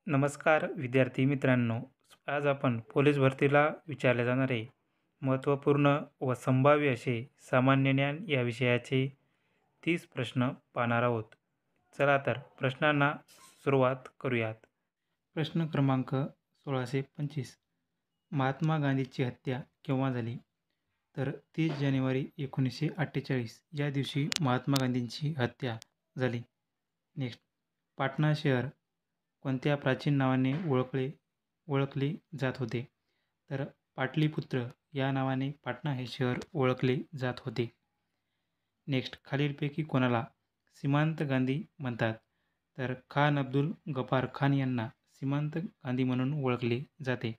नमस्कार विद्यार्थी मित्रांनो. आज आपण पोलीस भरतीला विचारले जाणारे महत्त्वपूर्ण व संभाव्य असे सामान्य ज्ञान या विषयाचे 30 प्रश्न पाहणार आहोत. चला तर प्रश्नांना सुरुवात करूयात. प्रश्न क्रमांक 1625. महात्मा गांधीची हत्या केव्हा झाली? तर 30 जानेवारी 1948 या दिवशी महात्मा गांधींची हत्या झाली. नेक्स्ट, पाटणा शहर कोणत्या प्राचीन नावाने ओळखले जात होते? तर पाटलीपुत्र या नावाने पाटणा हे शहर ओळखले जात होते. नेक्स्ट, खालीलपैकी कोणाला सीमांत गांधी म्हणतात? तर खान अब्दुल गफार खान यांना सीमांत गांधी म्हणून ओळखले जाते.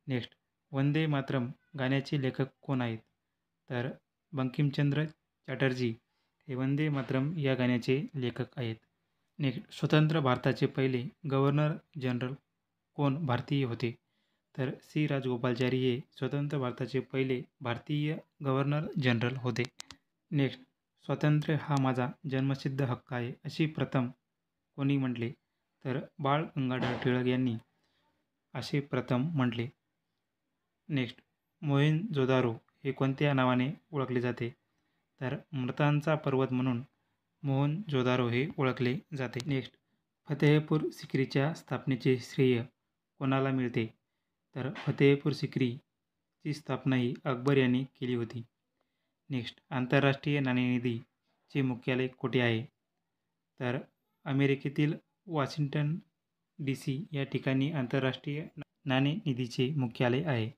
नेक्स्ट, वंदे मातरम गाण्याचे लेखक कोण आहेत? तर बंकिमचंद्र चॅटर्जी हे वंदे मातरम या गाण्याचे लेखक आहेत. नेक्स्ट, स्वतंत्र भारताचे पहिले गव्हर्नर जनरल कोण भारतीय होते? तर सी राजगोपालचारी हे स्वतंत्र भारताचे पहिले भारतीय गव्हर्नर जनरल होते. नेक्स्ट, स्वातंत्र्य हा माझा जन्मसिद्ध हक्क आहे अशी प्रथम कोणी म्हटले? तर बाळ गंगाधर टिळक यांनी असे प्रथम म्हटले. नेक्स्ट, मोहेंजोदारो हे कोणत्या नावाने ओळखले जाते? तर मृतांचा पर्वत म्हणून मोहनजोदारो हे ओळखले जाते. नेक्स्ट, फतेहपूर सिक्रीच्या स्थापनेचे श्रेय कोणाला मिळते? तर फतेहपूर सिक्रीची स्थापना ही अकबर यांनी केली होती. नेक्स्ट, आंतरराष्ट्रीय नाणेनिधीचे मुख्यालय कुठे आहे? तर अमेरिकेतील वॉशिंग्टन DC या ठिकाणी आंतरराष्ट्रीय नाणेनिधीचे मुख्यालय आहे.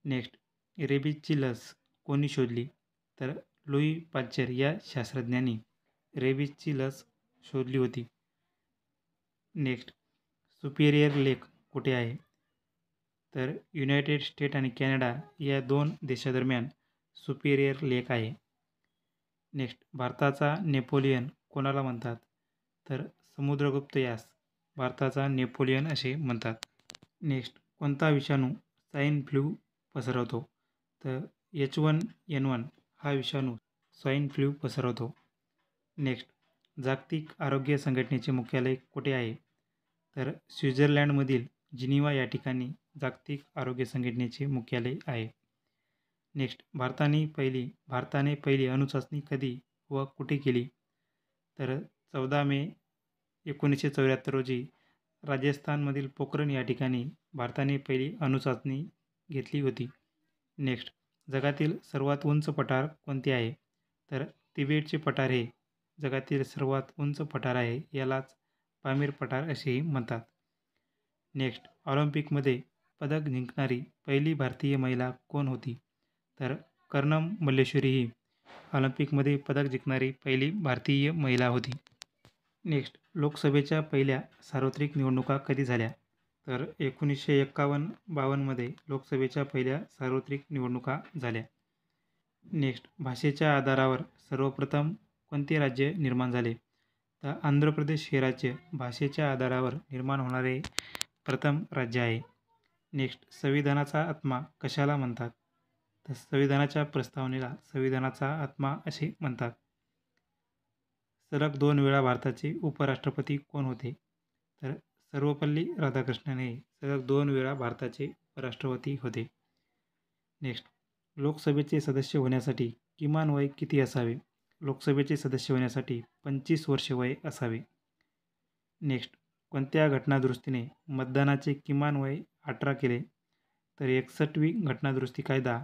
नेक्स्ट, रेबीजची लस कोणी शोधली? तर लुई पाश्चर या शास्त्रज्ञांनी रेबीजची लस शोधली होती. नेक्स्ट, सुपिरियर लेक कुठे आहे? तर युनायटेड स्टेट आणि कॅनडा या दोन देशादरम्यान सुपिरियर लेक आहे. नेक्स्ट, भारताचा नेपोलियन कोणाला म्हणतात? तर समुद्रगुप्त यास भारताचा नेपोलियन असे म्हणतात. नेक्स्ट, कोणता विषाणू स्वाईन फ्लू पसरवतो? तर H1N1 हा विषाणू स्वाईन फ्लू पसरवतो. नेक्स्ट, जागतिक आरोग्य संघटनेचे मुख्यालय कुठे आहे? तर स्वित्झर्लंडमधील जिनिव्हा या ठिकाणी जागतिक आरोग्य संघटनेचे मुख्यालय आहे. नेक्स्ट, भारताने पहिली अणुचाचणी कधी व कुठे केली? तर 14 मे 1974 रोजी राजस्थानमधील पोखरण या ठिकाणी भारताने पहिली अणुचाचणी घेतली होती. नेक्स्ट, जगातील सर्वात उंच पठार कोणते आहे? तर तिबेटचे पठार हे जगातील सर्वात उंच पठार आहे. यालाच पामीर पठार असेही म्हणतात. नेक्स्ट, ऑलिम्पिकमध्ये पदक जिंकणारी पहिली भारतीय महिला कोण होती? तर कर्णम मल्लेश्वरी ही ऑलिम्पिकमध्ये पदक जिंकणारी पहिली भारतीय महिला होती. नेक्स्ट, लोकसभेच्या पहिल्या सार्वत्रिक निवडणुका कधी झाल्या? तर 1951-52 मध्ये लोकसभेच्या पहिल्या सार्वत्रिक निवडणुका झाल्या. नेक्स्ट, भाषेच्या आधारावर सर्वप्रथम कोणते राज्य निर्माण झाले? तर आंध्र प्रदेश हे राज्य भाषेच्या आधारावर निर्माण होणारे प्रथम राज्य आहे. नेक्स्ट, संविधानाचा आत्मा कशाला म्हणतात? तर संविधानाच्या प्रस्तावनेला संविधानाचा आत्मा असे म्हणतात. सलग 2 वेळा भारताचे उपराष्ट्रपती कोण होते? तर सर्वपल्ली राधाकृष्णन हे सलग 2 वेळा भारताचे उपराष्ट्रपती होते. नेक्स्ट, लोकसभेचे सदस्य होण्यासाठी किमान वय किती असावे? लोकसभेचे सदस्य होण्यासाठी 25 वर्ष वय असावे. नेक्स्ट, कोणत्या घटनादुरुस्तीने मतदानाचे किमान वय 18 केले? तर 61वी घटनादुरुस्ती कायदा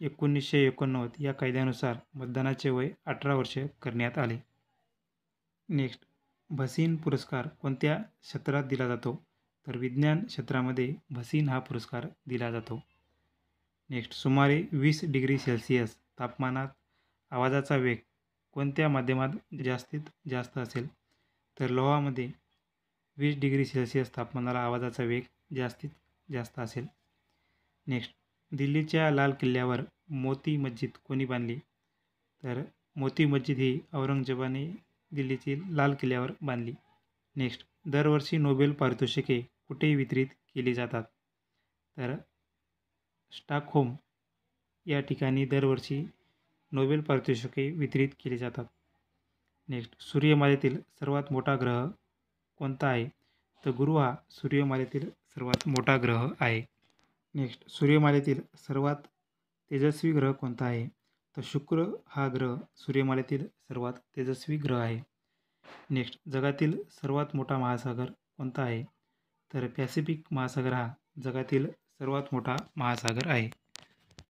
1989 या कायद्यानुसार मतदानाचे वय 18 वर्ष करण्यात आले. नेक्स्ट, भसीन पुरस्कार कोणत्या क्षेत्रात दिला जातो? तर विज्ञान क्षेत्रामध्ये भसीन हा पुरस्कार दिला जातो. नेक्स्ट, सुमारे 20 डिग्री सेल्सिअस तापमानात आवाजाचा वेग कोणत्या माध्यमात जास्तीत जास्त असेल? तर लोहामध्ये 20 डिग्री सेल्सिअस तापमानाला आवाजाचा वेग जास्तीत जास्त असेल. नेक्स्ट, दिल्लीच्या लाल किल्ल्यावर मोती मस्जिद कोणी बांधली? तर मोती मस्जिद ही औरंगजेबाने दिल्लीतील लाल किल्ल्यावर बांधली. नेक्स्ट, दरवर्षी नोबेल पारितोषिके कुठे वितरित केली जातात? तर स्टॉकहोम या ठिकाणी दरवर्षी नोबेल पारितोषिके वितरित केली जातात. नेक्स्ट, सूर्यमालेतील सर्वात मोठा ग्रह कोणता आहे? तर गुरु हा सूर्यमालेतील सर्वात मोठा ग्रह आहे. नेक्स्ट, सूर्यमालेतील सर्वात तेजस्वी ग्रह कोणता आहे? तर शुक्र हा ग्रह सूर्यमालेतील सर्वात तेजस्वी ग्रह आहे. नेक्स्ट, जगातील सर्वात मोठा महासागर कोणता आहे? तर पॅसिफिक महासागर हा जगातील सर्वात मोठा महासागर आहे.